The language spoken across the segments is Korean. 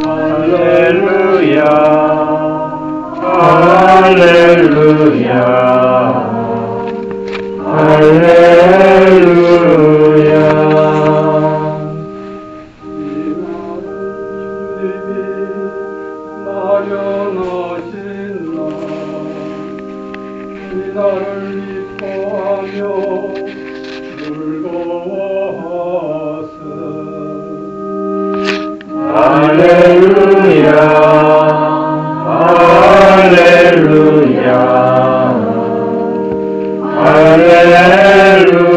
할렐루야 할렐루야 할렐루야. 나를 기뻐하며 즐거워하세. 할렐루야 할렐루야 할렐루야.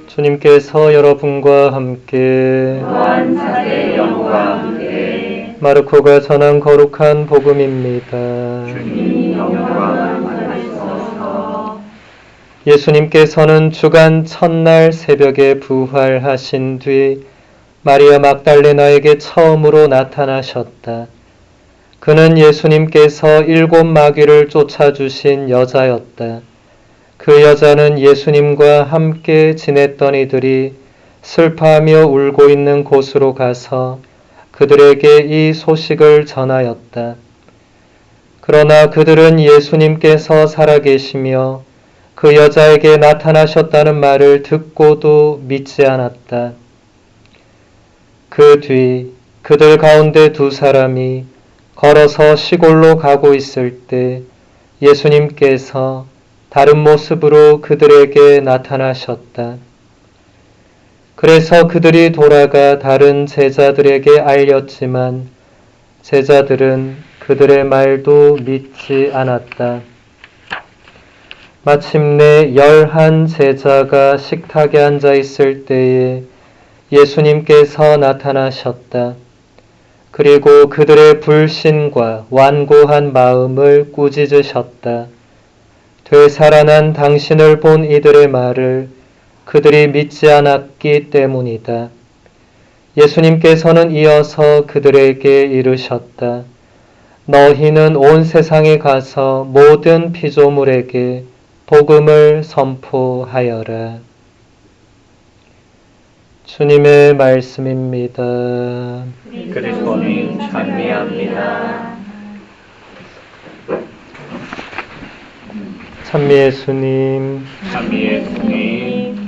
주님께서 여러분과 함께 또한 사대 영과 함께 마르코가 전한 거룩한 복음입니다. 주님 영광을 받으소서. 예수님께서는 주간 첫날 새벽에 부활하신 뒤 마리아 막달레나에게 처음으로 나타나셨다. 그는 예수님께서 7 마귀를 쫓아주신 여자였다. 그 여자는 예수님과 함께 지냈던 이들이 슬퍼하며 울고 있는 곳으로 가서 그들에게 이 소식을 전하였다. 그러나 그들은 예수님께서 살아계시며 그 여자에게 나타나셨다는 말을 듣고도 믿지 않았다. 그 뒤 그들 가운데 2 사람이 걸어서 시골로 가고 있을 때 예수님께서 다른 모습으로 그들에게 나타나셨다. 그래서 그들이 돌아가 다른 제자들에게 알렸지만 제자들은 그들의 말도 믿지 않았다. 마침내 11 제자가 식탁에 앉아 있을 때에 예수님께서 나타나셨다. 그리고 그들의 불신과 완고한 마음을 꾸짖으셨다. 되살아난 당신을 본 이들의 말을 그들이 믿지 않았기 때문이다. 예수님께서는 이어서 그들에게 이르셨다. 너희는 온 세상에 가서 모든 피조물에게 복음을 선포하여라. 주님의 말씀입니다. 그리스도님 찬미합니다. 찬미 예수님. 찬미 예수님.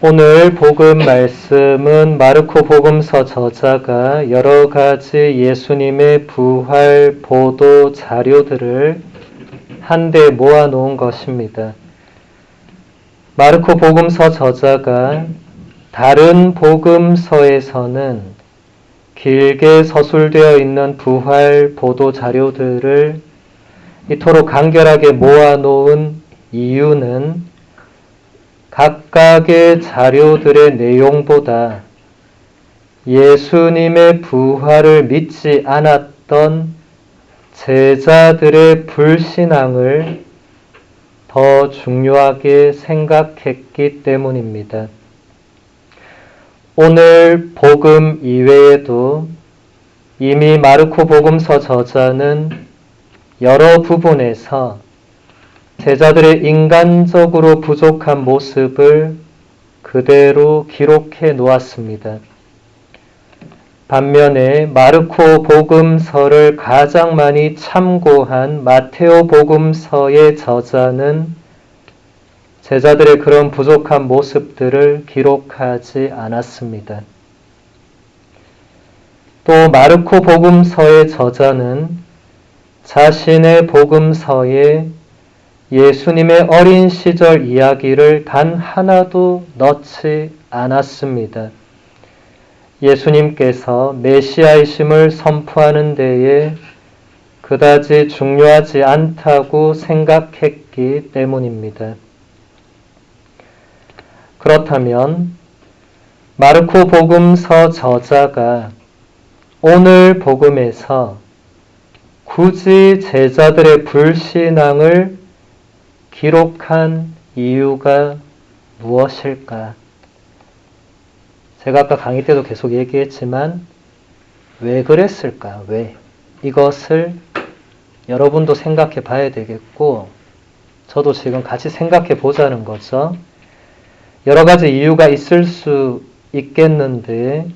오늘 복음 말씀은 마르코 복음서 저자가 여러 가지 예수님의 부활 보도 자료들을 한데 모아놓은 것입니다. 마르코 복음서 저자가 다른 복음서에서는 길게 서술되어 있는 부활 보도 자료들을 이토록 간결하게 모아놓은 이유는 각각의 자료들의 내용보다 예수님의 부활을 믿지 않았던 제자들의 불신앙을 더 중요하게 생각했기 때문입니다. 오늘 복음 이외에도 이미 마르코 복음서 저자는 여러 부분에서 제자들의 인간적으로 부족한 모습을 그대로 기록해 놓았습니다. 반면에 마르코 복음서를 가장 많이 참고한 마테오 복음서의 저자는 제자들의 그런 부족한 모습들을 기록하지 않았습니다. 또 마르코 복음서의 저자는 자신의 복음서에 예수님의 어린 시절 이야기를 단 하나도 넣지 않았습니다. 예수님께서 메시아이심을 선포하는 데에 그다지 중요하지 않다고 생각했기 때문입니다. 그렇다면 마르코 복음서 저자가 오늘 복음에서 굳이 제자들의 불신앙을 기록한 이유가 무엇일까? 제가 아까 강의 때도 계속 얘기했지만 왜 그랬을까? 왜? 이것을 여러분도 생각해 봐야 되겠고 저도 지금 같이 생각해 보자는 거죠. 여러 가지 이유가 있을 수 있겠는데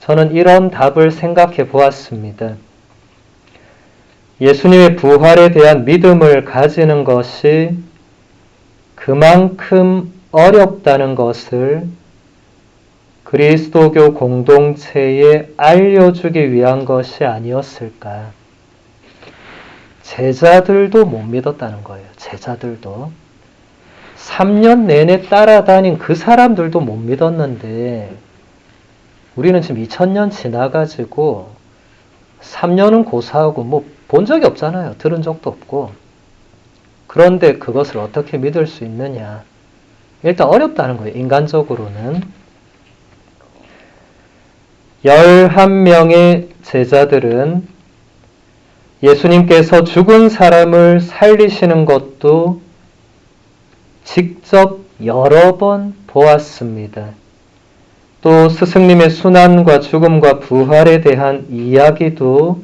저는 이런 답을 생각해 보았습니다. 예수님의 부활에 대한 믿음을 가지는 것이 그만큼 어렵다는 것을 그리스도교 공동체에 알려주기 위한 것이 아니었을까. 제자들도 못 믿었다는 거예요. 제자들도. 3년 내내 따라다닌 그 사람들도 못 믿었는데 우리는 지금 2000년 지나가지고 3년은 고사하고 뭐 본 적이 없잖아요. 들은 적도 없고. 그런데 그것을 어떻게 믿을 수 있느냐. 일단 어렵다는 거예요. 인간적으로는. 11명의 제자들은 예수님께서 죽은 사람을 살리시는 것도 직접 여러 번 보았습니다. 또 스승님의 순환과 죽음과 부활에 대한 이야기도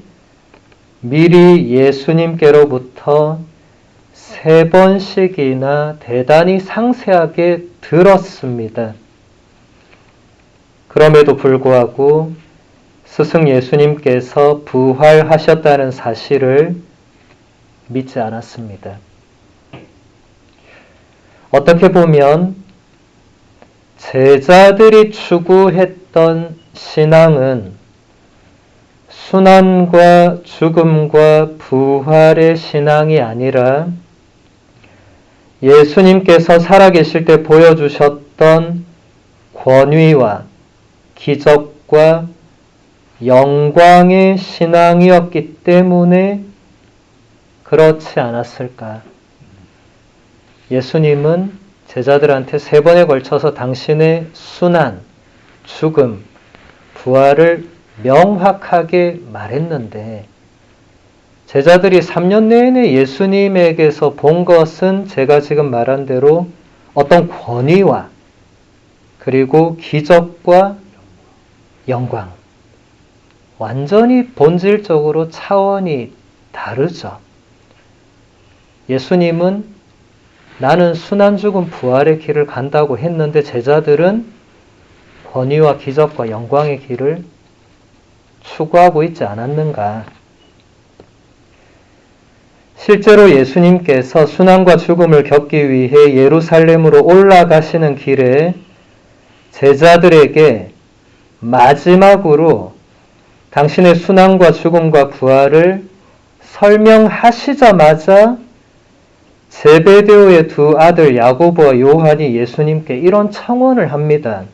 미리 예수님께로부터 3번씩이나 대단히 상세하게 들었습니다. 그럼에도 불구하고 스승 예수님께서 부활하셨다는 사실을 믿지 않았습니다. 어떻게 보면 제자들이 추구했던 신앙은 순환과 죽음과 부활의 신앙이 아니라 예수님께서 살아계실 때 보여주셨던 권위와 기적과 영광의 신앙이었기 때문에 그렇지 않았을까. 예수님은 제자들한테 3번에 걸쳐서 당신의 순환, 죽음, 부활을 명확하게 말했는데 제자들이 3년 내내 예수님에게서 본 것은 제가 지금 말한 대로 어떤 권위와 그리고 기적과 영광. 완전히 본질적으로 차원이 다르죠. 예수님은 나는 순환 죽음 부활의 길을 간다고 했는데 제자들은 권위와 기적과 영광의 길을 추구하고 있지 않았는가. 실제로 예수님께서 순환과 죽음을 겪기 위해 예루살렘으로 올라가시는 길에 제자들에게 마지막으로 당신의 순환과 죽음과 부활을 설명하시자마자 제베데오의 2 아들 야고보와 요한이 예수님께 이런 청원을 합니다.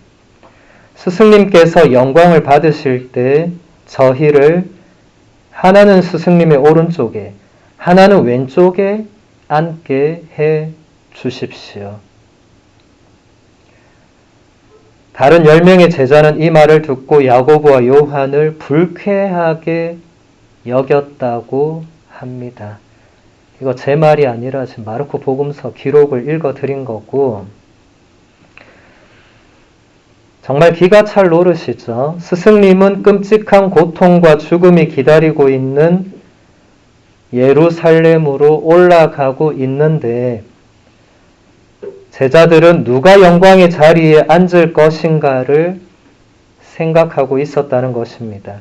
스승님께서 영광을 받으실 때 저희를 하나는 스승님의 오른쪽에 하나는 왼쪽에 앉게 해 주십시오. 다른 10명의 제자는 이 말을 듣고 야고보와 요한을 불쾌하게 여겼다고 합니다. 이거 제 말이 아니라 지금 마르코 복음서 기록을 읽어드린 거고 정말 기가 찰 노릇이죠. 스승님은 끔찍한 고통과 죽음이 기다리고 있는 예루살렘으로 올라가고 있는데 제자들은 누가 영광의 자리에 앉을 것인가를 생각하고 있었다는 것입니다.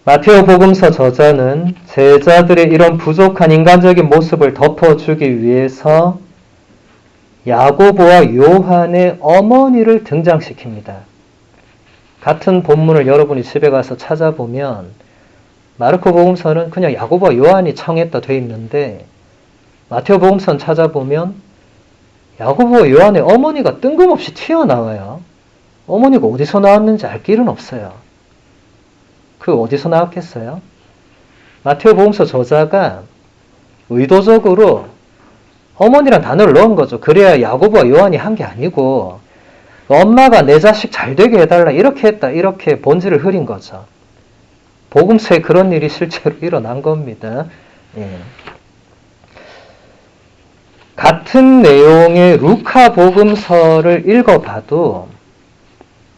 마테오 복음서 저자는 제자들의 이런 부족한 인간적인 모습을 덮어주기 위해서 야고보와 요한의 어머니를 등장시킵니다. 같은 본문을 여러분이 집에 가서 찾아보면 마르코 복음서는 그냥 야고보와 요한이 청했다 돼 있는데 마테오 복음서는 찾아보면 야고보와 요한의 어머니가 뜬금없이 튀어나와요. 어머니가 어디서 나왔는지 알 길은 없어요. 그 어디서 나왔겠어요? 마테오 복음서 저자가 의도적으로 어머니란 단어를 넣은 거죠. 그래야 야고보와 요한이 한 게 아니고 엄마가 내 자식 잘 되게 해달라 이렇게 했다 이렇게 본질을 흐린 거죠. 복음서에 그런 일이 실제로 일어난 겁니다. 예. 같은 내용의 루카 복음서를 읽어봐도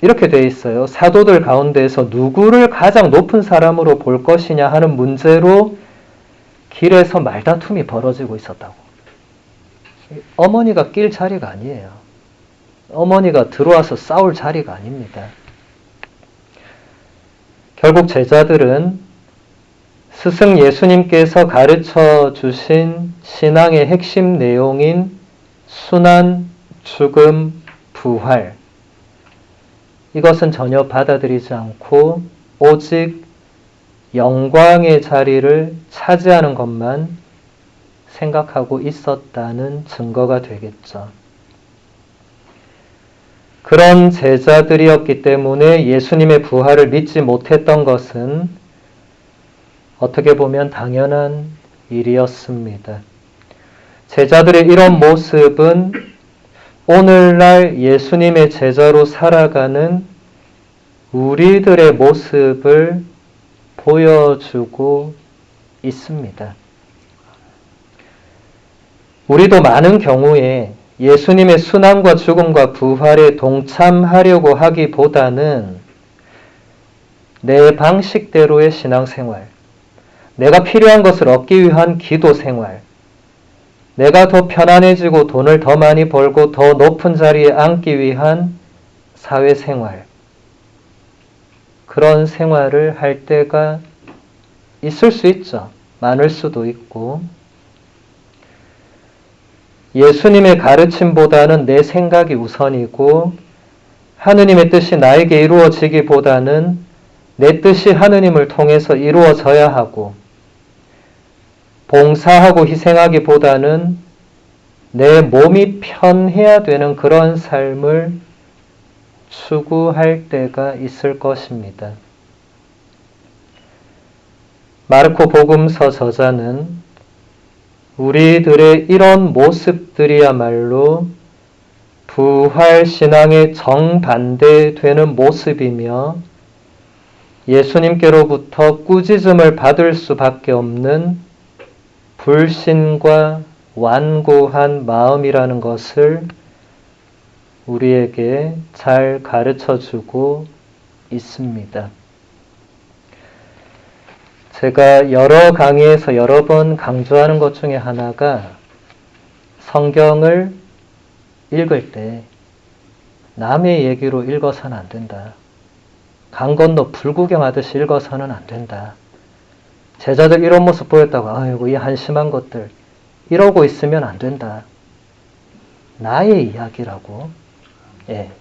이렇게 되어 있어요. 사도들 가운데에서 누구를 가장 높은 사람으로 볼 것이냐 하는 문제로 길에서 말다툼이 벌어지고 있었다고. 어머니가 낄 자리가 아니에요. 어머니가 들어와서 싸울 자리가 아닙니다. 결국 제자들은 스승 예수님께서 가르쳐 주신 신앙의 핵심 내용인 순환, 죽음, 부활, 이것은 전혀 받아들이지 않고 오직 영광의 자리를 차지하는 것만 생각하고 있었다는 증거가 되겠죠. 그런 제자들이었기 때문에 예수님의 부활을 믿지 못했던 것은 어떻게 보면 당연한 일이었습니다. 제자들의 이런 모습은 오늘날 예수님의 제자로 살아가는 우리들의 모습을 보여주고 있습니다. 우리도 많은 경우에 예수님의 순환과 죽음과 부활에 동참하려고 하기보다는 내 방식대로의 신앙생활, 내가 필요한 것을 얻기 위한 기도생활, 내가 더 편안해지고 돈을 더 많이 벌고 더 높은 자리에 앉기 위한 사회생활, 그런 생활을 할 때가 있을 수 있죠. 많을 수도 있고, 예수님의 가르침보다는 내 생각이 우선이고 하느님의 뜻이 나에게 이루어지기보다는 내 뜻이 하느님을 통해서 이루어져야 하고, 봉사하고 희생하기보다는 내 몸이 편해야 되는 그런 삶을 추구할 때가 있을 것입니다. 마르코 복음서 저자는 우리들의 이런 모습들이야말로 부활 신앙에 정반대되는 모습이며 예수님께로부터 꾸짖음을 받을 수밖에 없는 불신과 완고한 마음이라는 것을 우리에게 잘 가르쳐주고 있습니다. 제가 여러 강의에서 여러 번 강조하는 것 중에 하나가 성경을 읽을 때 남의 얘기로 읽어서는 안 된다. 강 건너 불구경하듯이 읽어서는 안 된다. 제자들 이런 모습 보였다고 아이고 이 한심한 것들 이러고 있으면 안 된다. 나의 이야기라고. 예,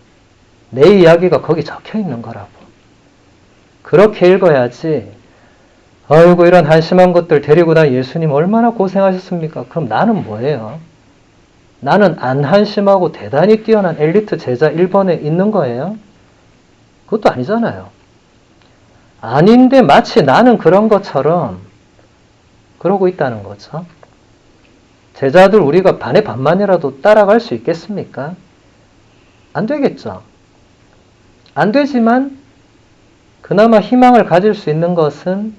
내 이야기가 거기 적혀 있는 거라고. 그렇게 읽어야지 아이고 이런 한심한 것들 데리고 다 예수님 얼마나 고생하셨습니까? 그럼 나는 뭐예요? 나는 안 한심하고 대단히 뛰어난 엘리트 제자 1번에 있는 거예요? 그것도 아니잖아요. 아닌데 마치 나는 그런 것처럼 그러고 있다는 거죠. 제자들 우리가 반의 반만이라도 따라갈 수 있겠습니까? 안 되겠죠. 안 되지만 그나마 희망을 가질 수 있는 것은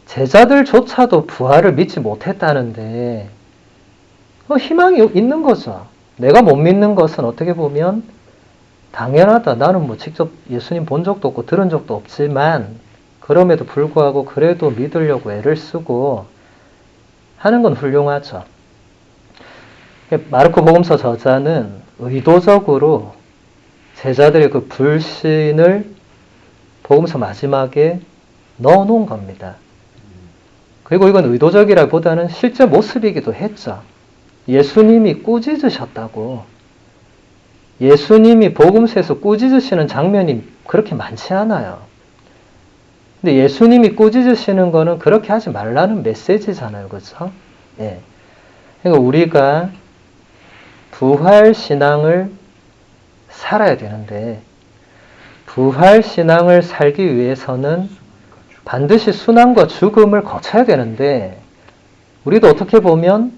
제자들조차도 부활을 믿지 못했다는데 희망이 있는 거죠. 내가 못 믿는 것은 어떻게 보면 당연하다. 나는 뭐 직접 예수님 본 적도 없고 들은 적도 없지만 그럼에도 불구하고 그래도 믿으려고 애를 쓰고 하는 건 훌륭하죠. 마르코 복음서 저자는 의도적으로 제자들의 그 불신을 복음서 마지막에 넣어놓은 겁니다. 그리고 이건 의도적이라기보다는 실제 모습이기도 했죠. 예수님이 꾸짖으셨다고. 예수님이 복음서에서 꾸짖으시는 장면이 그렇게 많지 않아요. 근데 예수님이 꾸짖으시는 거는 그렇게 하지 말라는 메시지잖아요. 그렇죠? 예. 그러니까 우리가 부활 신앙을 살아야 되는데 부활 신앙을 살기 위해서는 반드시 순환과 죽음을 거쳐야 되는데 우리도 어떻게 보면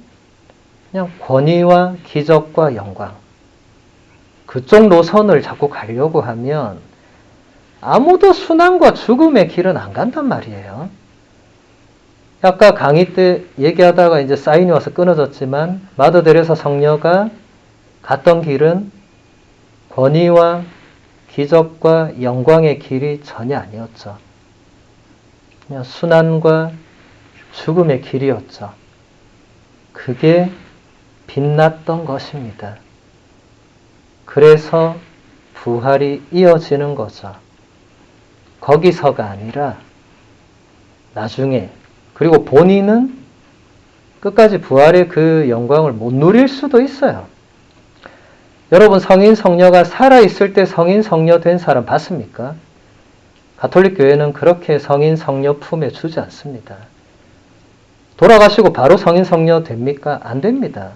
그냥 권위와 기적과 영광 그쪽 노선을 자꾸 가려고 하면 아무도 순환과 죽음의 길은 안 간단 말이에요. 아까 강의 때 얘기하다가 이제 사인이 와서 끊어졌지만 마더 데레사 성녀가 갔던 길은 권위와 기적과 영광의 길이 전혀 아니었죠. 그냥 순환과 죽음의 길이었죠. 그게 빛났던 것입니다. 그래서 부활이 이어지는 거죠. 거기서가 아니라 나중에, 그리고 본인은 끝까지 부활의 그 영광을 못 누릴 수도 있어요. 여러분, 성인 성녀가 살아있을 때 성인 성녀 된 사람 봤습니까? 가톨릭 교회는 그렇게 성인 성녀 품에 주지 않습니다. 돌아가시고 바로 성인 성녀 됩니까? 안 됩니다.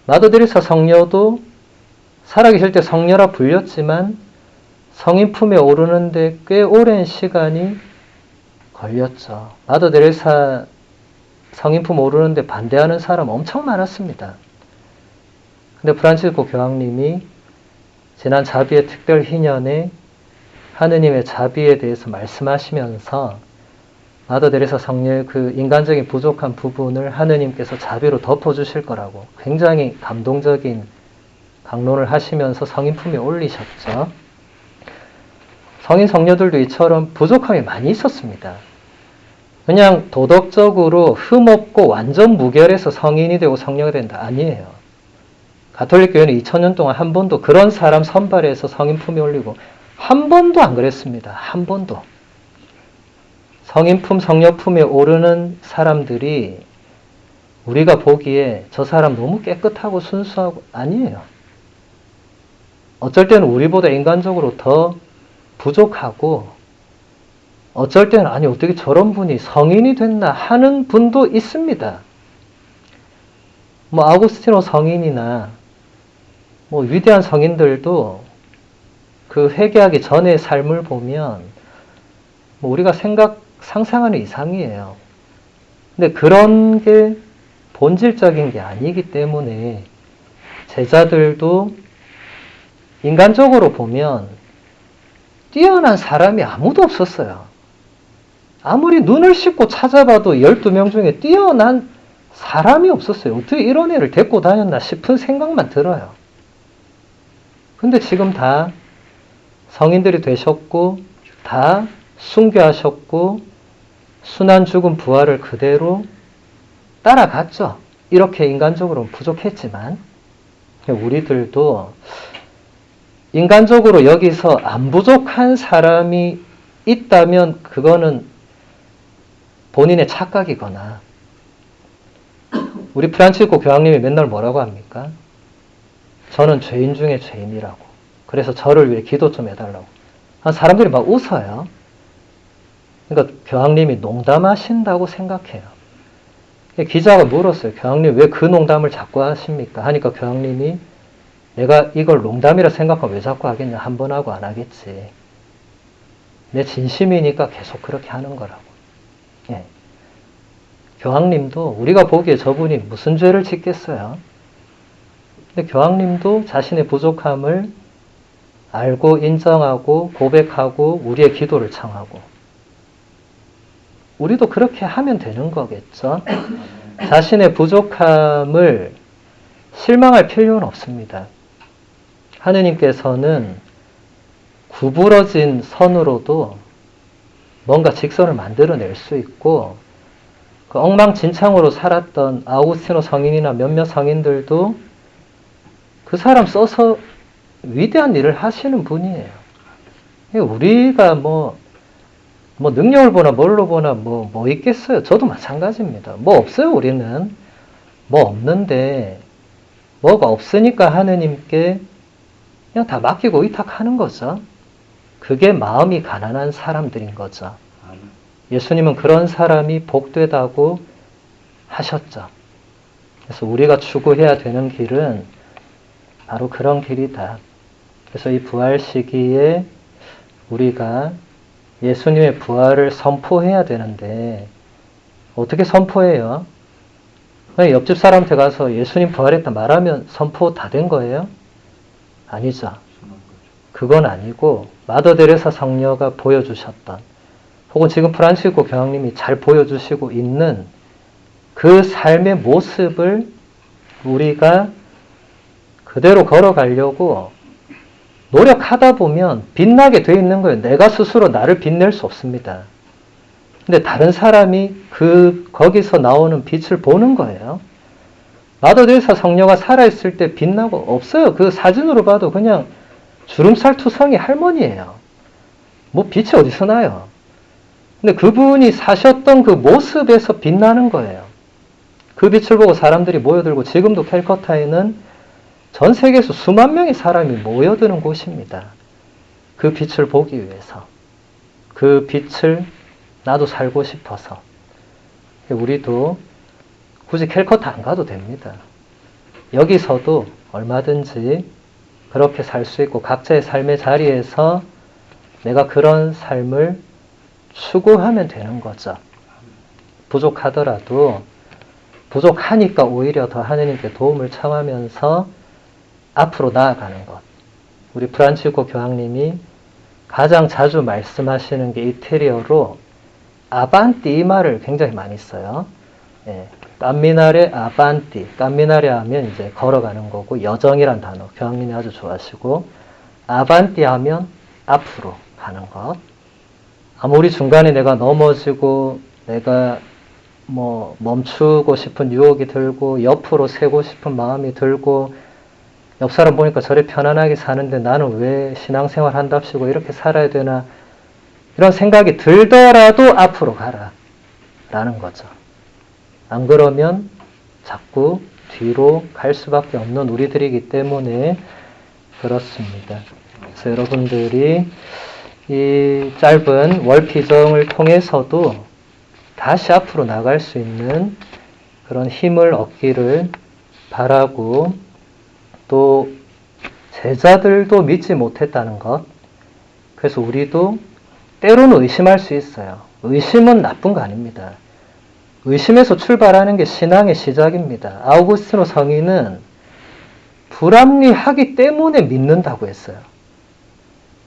마더 데레사 성녀도 살아계실 때 성녀라 불렸지만 성인 품에 오르는데 꽤 오랜 시간이 걸렸죠. 마더 데레사 성인 품 오르는데 반대하는 사람 엄청 많았습니다. 근데 프란치스코 교황님이 지난 자비의 특별 희년에 하느님의 자비에 대해서 말씀하시면서 마더 데레사 성녀의 그 인간적인 부족한 부분을 하느님께서 자비로 덮어주실 거라고 굉장히 감동적인 강론을 하시면서 성인 품에 올리셨죠. 성인 성녀들도 이처럼 부족함이 많이 있었습니다. 그냥 도덕적으로 흠없고 완전 무결해서 성인이 되고 성녀가 된다. 아니에요. 가톨릭 교회는 2000년 동안 한 번도 그런 사람 선발해서 성인 품에 올리고 한 번도 안 그랬습니다. 한 번도. 성인품, 성녀품에 오르는 사람들이 우리가 보기에 저 사람 너무 깨끗하고 순수하고 아니에요. 어쩔 때는 우리보다 인간적으로 더 부족하고 어쩔 때는 아니 어떻게 저런 분이 성인이 됐나 하는 분도 있습니다. 뭐 아우구스티노 성인이나 뭐 위대한 성인들도 그 회개하기 전의 삶을 보면 뭐 우리가 상상하는 이상이에요. 근데 그런 게 본질적인 게 아니기 때문에 제자들도 인간적으로 보면 뛰어난 사람이 아무도 없었어요. 아무리 눈을 씻고 찾아봐도 12명 중에 뛰어난 사람이 없었어요. 어떻게 이런 애를 데리고 다녔나 싶은 생각만 들어요. 근데 지금 다 성인들이 되셨고 다 순교하셨고 순환 죽음 부활을 그대로 따라갔죠. 이렇게 인간적으로는 부족했지만 우리들도 인간적으로 여기서 안 부족한 사람이 있다면 그거는 본인의 착각이거나 우리 프란치스코 교황님이 맨날 뭐라고 합니까? 저는 죄인 중에 죄인이라고. 그래서 저를 위해 기도 좀 해달라고. 사람들이 막 웃어요. 그러니까 교황님이 농담하신다고 생각해요. 기자가 물었어요. 교황님 왜 그 농담을 자꾸 하십니까? 하니까 교황님이 내가 이걸 농담이라 생각하면 왜 자꾸 하겠냐. 한 번 하고 안 하겠지. 내 진심이니까 계속 그렇게 하는 거라고. 예. 교황님도 우리가 보기에 저분이 무슨 죄를 짓겠어요. 근데 교황님도 자신의 부족함을 알고 인정하고 고백하고 우리의 기도를 청하고 우리도 그렇게 하면 되는 거겠죠. 자신의 부족함을 실망할 필요는 없습니다. 하느님께서는 구부러진 선으로도 뭔가 직선을 만들어낼 수 있고 그 엉망진창으로 살았던 아우구스티노 성인이나 몇몇 성인들도 그 사람 써서 위대한 일을 하시는 분이에요. 우리가 뭐 능력을 보나 뭘로 보나 뭐 있겠어요. 저도 마찬가지입니다. 뭐 없어요. 우리는 뭐 없는데 뭐가 없으니까 하느님께 그냥 다 맡기고 의탁하는 거죠. 그게 마음이 가난한 사람들인 거죠. 예수님은 그런 사람이 복되다고 하셨죠. 그래서 우리가 추구해야 되는 길은 바로 그런 길이다. 그래서 이 부활 시기에 우리가 예수님의 부활을 선포해야 되는데 어떻게 선포해요? 옆집 사람한테 가서 예수님 부활했다 말하면 선포 다 된 거예요? 아니죠. 그건 아니고 마더 데레사 성녀가 보여주셨던 혹은 지금 프란치스코 교황님이 잘 보여주시고 있는 그 삶의 모습을 우리가 그대로 걸어가려고 노력하다 보면 빛나게 돼 있는 거예요. 내가 스스로 나를 빛낼 수 없습니다. 근데 다른 사람이 거기서 나오는 빛을 보는 거예요. 마더데레사 성녀가 살아있을 때 빛나고 없어요. 그 사진으로 봐도 그냥 주름살 투성이 할머니예요. 뭐 빛이 어디서 나요? 근데 그분이 사셨던 그 모습에서 빛나는 거예요. 그 빛을 보고 사람들이 모여들고 지금도 캘커타에는 전 세계에서 수만 명의 사람이 모여드는 곳입니다. 그 빛을 보기 위해서. 그 빛을 나도 살고 싶어서. 우리도 굳이 캘커타 안 가도 됩니다. 여기서도 얼마든지 그렇게 살 수 있고 각자의 삶의 자리에서 내가 그런 삶을 추구하면 되는 거죠. 부족하더라도 부족하니까 오히려 더 하느님께 도움을 청하면서 앞으로 나아가는 것. 우리 프란치스코 교황님이 가장 자주 말씀하시는 게 이태리어로 아반띠 이 말을 굉장히 많이 써요. 예, 깜미나레 아반띠. 깜미나레 하면 이제 걸어가는 거고 여정이란 단어 교황님이 아주 좋아하시고 아반띠 하면 앞으로 가는 것. 아무리 중간에 내가 넘어지고 내가 뭐 멈추고 싶은 유혹이 들고 옆으로 새고 싶은 마음이 들고 옆 사람 보니까 저래 편안하게 사는데 나는 왜 신앙생활 한답시고 이렇게 살아야 되나 이런 생각이 들더라도 앞으로 가라 라는 거죠. 안 그러면 자꾸 뒤로 갈 수밖에 없는 우리들이기 때문에 그렇습니다. 그래서 여러분들이 이 짧은 월피정을 통해서도 다시 앞으로 나갈 수 있는 그런 힘을 얻기를 바라고 또 제자들도 믿지 못했다는 것. 그래서 우리도 때로는 의심할 수 있어요. 의심은 나쁜 거 아닙니다. 의심에서 출발하는 게 신앙의 시작입니다. 아우구스티노 성인은 불합리하기 때문에 믿는다고 했어요.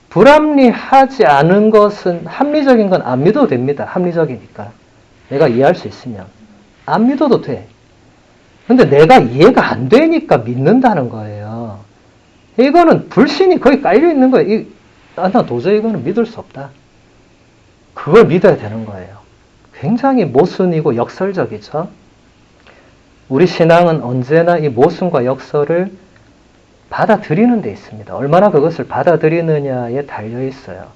불합리하지 않은 것은 합리적인 건 안 믿어도 됩니다. 합리적이니까. 내가 이해할 수 있으면. 안 믿어도 돼. 근데 내가 이해가 안 되니까 믿는다는 거예요. 이거는 불신이 거의 깔려 있는 거예요. 나 도저히 이거는 믿을 수 없다. 그걸 믿어야 되는 거예요. 굉장히 모순이고 역설적이죠. 우리 신앙은 언제나 이 모순과 역설을 받아들이는 데 있습니다. 얼마나 그것을 받아들이느냐에 달려 있어요.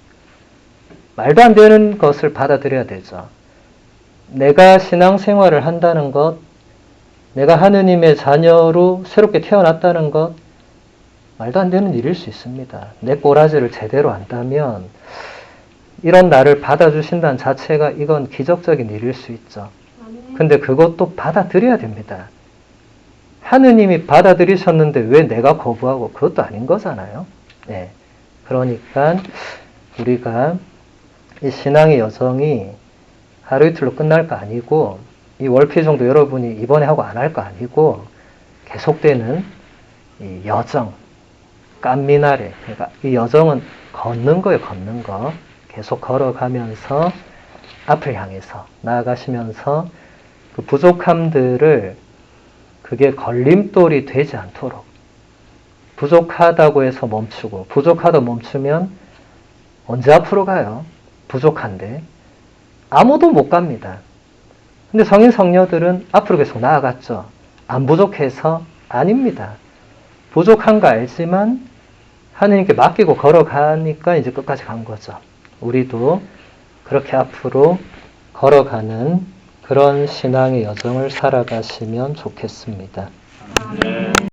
말도 안 되는 것을 받아들여야 되죠. 내가 신앙생활을 한다는 것, 내가 하느님의 자녀로 새롭게 태어났다는 것, 말도 안 되는 일일 수 있습니다. 내 꼬라지를 제대로 안다면 이런 나를 받아주신다는 자체가 이건 기적적인 일일 수 있죠. 근데 그것도 받아들여야 됩니다. 하느님이 받아들이셨는데 왜 내가 거부하고 그것도 아닌 거잖아요. 네. 그러니까 우리가 이 신앙의 여정이 하루 이틀로 끝날 거 아니고 이 월피정도 여러분이 이번에 하고 안 할 거 아니고 계속되는 이 여정, 깜미나레. 그러니까 이 여정은 걷는 거예요. 걷는 거. 계속 걸어가면서 앞을 향해서 나아가시면서 그 부족함들을 그게 걸림돌이 되지 않도록 부족하다고 해서 멈추고 부족하다 멈추면 언제 앞으로 가요? 부족한데 아무도 못 갑니다. 근데 성인 성녀들은 앞으로 계속 나아갔죠. 안 부족해서 아닙니다. 부족한 거 알지만 하느님께 맡기고 걸어가니까 이제 끝까지 간 거죠. 우리도 그렇게 앞으로 걸어가는 그런 신앙의 여정을 살아가시면 좋겠습니다. 네.